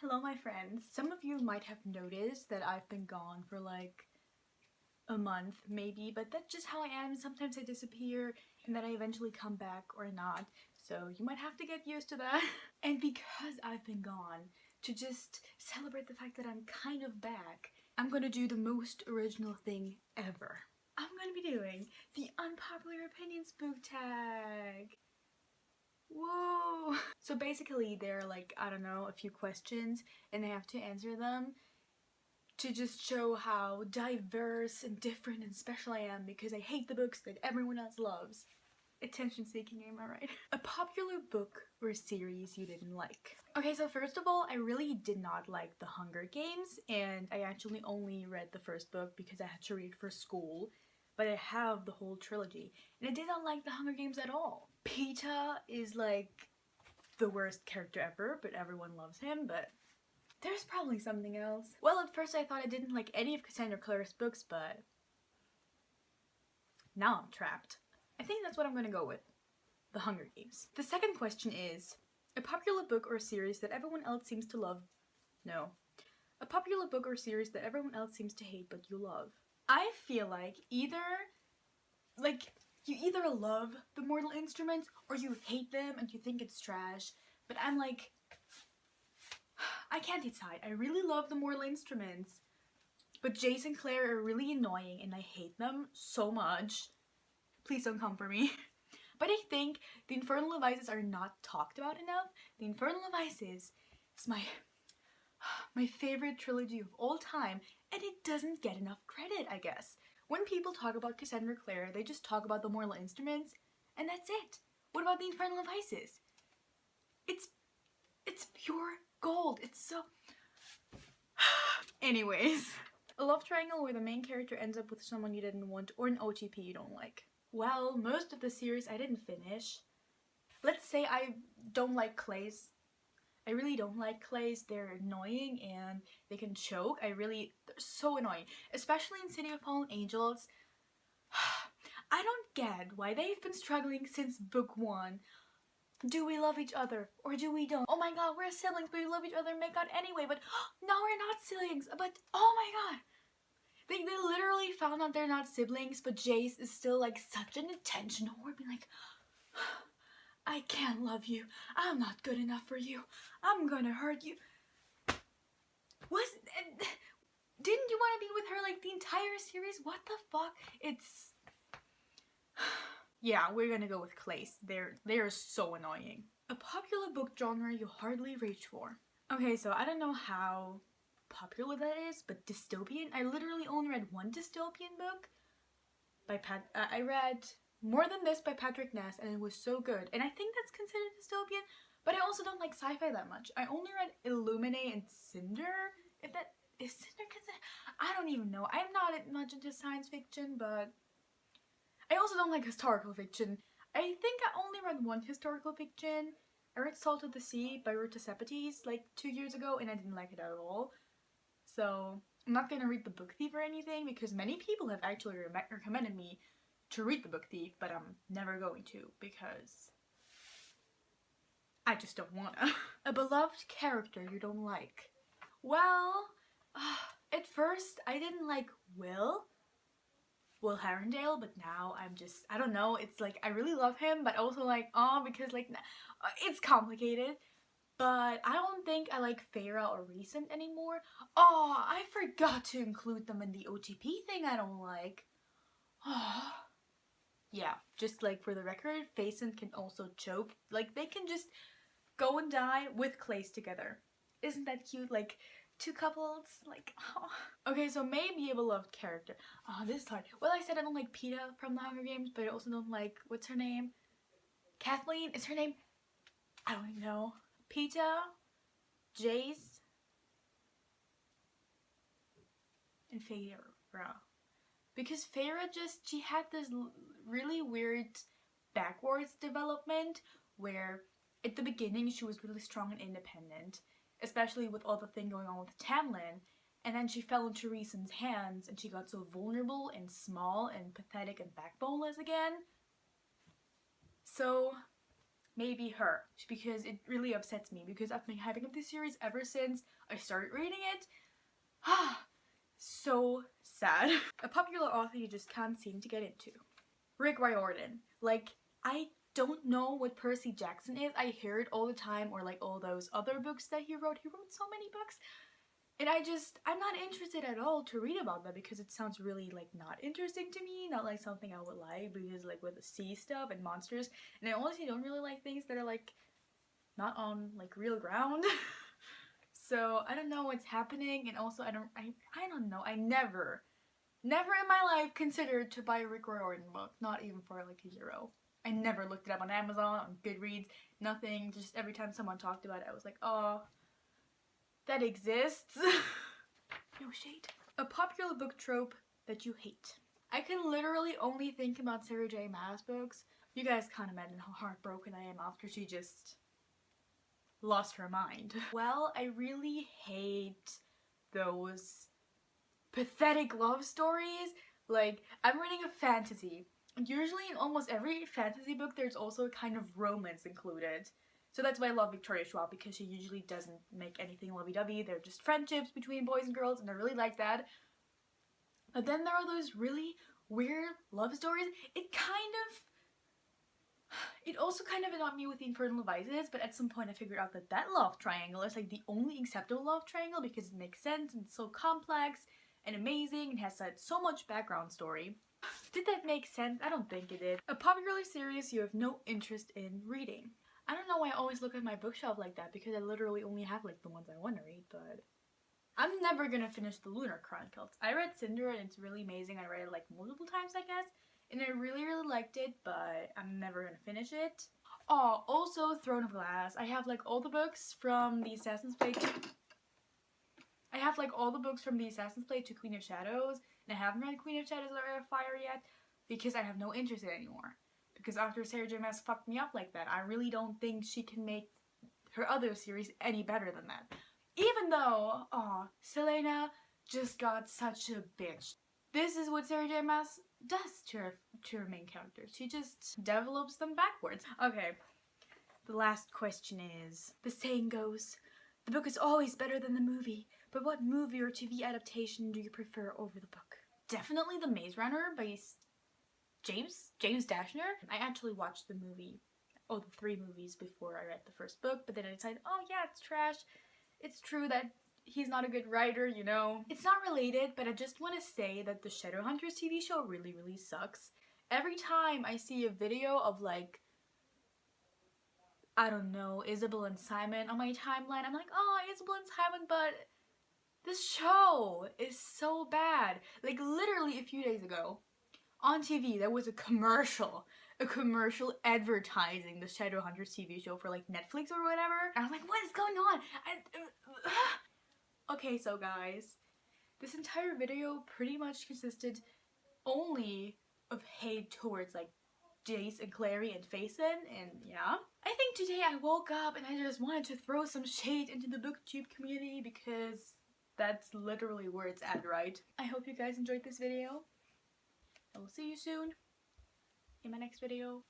Hello my friends. Some of you might have noticed that I've been gone for like a month maybe, but that's just how I am. Sometimes I disappear and then I eventually come back or not. So you might have to get used to that. And because I've been gone, to just celebrate the fact that I'm kind of back, I'm gonna do the most original thing ever. I'm gonna be doing the Unpopular Opinions book tag. Whoa! So basically there are like, I don't know, a few questions and I have to answer them to just show how diverse and different and special I am because I hate the books that everyone else loves. Attention seeking, am I right? A popular book or a series you didn't like. Okay, so first of all, I really did not like The Hunger Games, and I actually only read the first book because I had to read for school, but I have the whole trilogy, and I did not like The Hunger Games at all. Peeta is like the worst character ever, but everyone loves him, but there's probably something else. Well, at first I thought I didn't like any of Cassandra Clare's books, but now I'm trapped. I think that's what I'm gonna go with. The Hunger Games. The second question is, a popular book or series that everyone else seems to love. No. A popular book or series that everyone else seems to hate but you love. I feel like you either love the Mortal Instruments or you hate them and you think it's trash, but I'm like, I can't decide. I really love the Mortal Instruments, but Jace and Claire are really annoying and I hate them so much. Please don't come for me. But I think the Infernal Devices are not talked about enough. The Infernal Devices is my favorite trilogy of all time, and it doesn't get enough credit, I guess. When people talk about Cassandra Clare, they just talk about the Mortal Instruments, and that's it. What about the Infernal Devices? It's pure gold. It's so... Anyways. A love triangle where the main character ends up with someone you didn't want, or an OTP you don't like. Well, most of the series I didn't finish. Let's say I don't like Clays. I really don't like Clays. They're annoying and they can choke. They're so annoying. Especially in City of Fallen Angels. I don't get why they've been struggling since book 1. Do we love each other or do we don't? Oh my god, we're siblings but we love each other and make out anyway, but now we're not siblings. But oh my god. They literally found out they're not siblings, but Jace is still like such an attention whore, being like, I can't love you. I'm not good enough for you. I'm gonna hurt you. Didn't you want to be with her like the entire series? What the fuck? Yeah, we're gonna go with Clays. They're so annoying. A popular book genre you hardly reach for. Okay, so I don't know how popular that is, but dystopian. I literally only read one dystopian book by I read More Than This by Patrick Ness, and it was so good. And I think that's considered dystopian, but I also don't like sci-fi that much. I only read Illuminate and Cinder. If that is Cinder considered, I don't even know. I'm not much into science fiction, but I also don't like historical fiction. I think I only read one historical fiction. I read Salt of the Sea by Ruta Sepetys like 2 years ago, and I didn't like it at all. So I'm not gonna read The Book Thief or anything because many people have actually recommended me to read The Book Thief, but I'm never going to because I just don't wanna. A beloved character you don't like. Well, at first I didn't like Will Herondale, but now I don't know, it's like I really love him, but also like, because like, it's complicated. But I don't think I like Feyre or Recent anymore. Oh, I forgot to include them in the OTP thing I don't like. Oh. Yeah, just like for the record, Facent can also choke. Like, they can just go and die with Clays together. Isn't that cute? Like, 2 couples, like, oh. Okay, so maybe a beloved character. Oh, this is hard. Well, I said I don't like Peeta from The Hunger Games, but I also don't like, what's her name? Kathleen? Is her name? I don't even know. Peeta, Jace, and Feyre. Because Feyre she had this really weird backwards development where at the beginning she was really strong and independent, especially with all the thing going on with Tamlin, and then she fell into Rhysand's hands and she got so vulnerable and small and pathetic and backboneless again. So maybe her, because it really upsets me because I've been hyping up this series ever since I started reading it. So sad. A popular author you just can't seem to get into. Rick Riordan. Like, I don't know what Percy Jackson is. I hear it all the time, or like all those other books that he wrote. He wrote so many books. And I'm not interested at all to read about that because it sounds really like not interesting to me, not like something I would like, because like with the sea stuff and monsters, and I honestly don't really like things that are like not on like real ground. So I don't know what's happening, and also I don't know. I never in my life considered to buy a Rick Riordan book, not even for like €1. I never looked it up on Amazon, on Goodreads, nothing. Just every time someone talked about it, I was like, oh, that exists. No shade. A popular book trope that you hate. I can literally only think about Sarah J. Maas books. You guys can't imagine how heartbroken I am after she just lost her mind. Well, I really hate those pathetic love stories. Like, I'm reading a fantasy. Usually in almost every fantasy book there's also a kind of romance included. So that's why I love Victoria Schwab, because she usually doesn't make anything lovey-dovey. They're just friendships between boys and girls, and I really like that. But then there are those really weird love stories. It also kind of annoyed me with the Infernal Vices, but at some point I figured out that that love triangle is like the only acceptable love triangle because it makes sense and it's so complex and amazing and has so much background story. Did that make sense? I don't think it did. A popular series you have no interest in reading. I don't know why I always look at my bookshelf like that, because I literally only have like the ones I want to read, but I'm never gonna finish the Lunar Chronicles. I read Cinder and it's really amazing. I read it like multiple times, I guess, and I really liked it, but I'm never gonna finish it. Oh, also Throne of Glass. I have like all the books from the Assassin's Blade to Queen of Shadows, and I haven't read Queen of Shadows or Fire yet because I have no interest in it anymore. Because after Sarah J. Maas fucked me up like that, I really don't think she can make her other series any better than that. Even though, Selena just got such a bitch. This is what Sarah J. Maas does to her main characters. She just develops them backwards. Okay, the last question is, the saying goes, the book is always better than the movie, but what movie or TV adaptation do you prefer over the book? Definitely The Maze Runner by James Dashner. I actually watched the 3 movies before I read the first book, but then I decided, oh yeah, it's trash. It's true that he's not a good writer, you know. It's not related, but I just want to say that the Shadowhunters TV show really sucks. Every time I see a video of like, I don't know, Isabel and Simon on my timeline, I'm like, oh, Isabel and Simon, but this show is so bad. Like, literally a few days ago, on TV, there was a commercial advertising the Shadowhunters TV show for like Netflix or whatever. And I'm like, what is going on? Okay, so guys, this entire video pretty much consisted only of hate towards like Jace and Clary and Faison, and yeah. I think today I woke up and I just wanted to throw some shade into the BookTube community because that's literally where it's at, right? I hope you guys enjoyed this video. I will see you soon in my next video.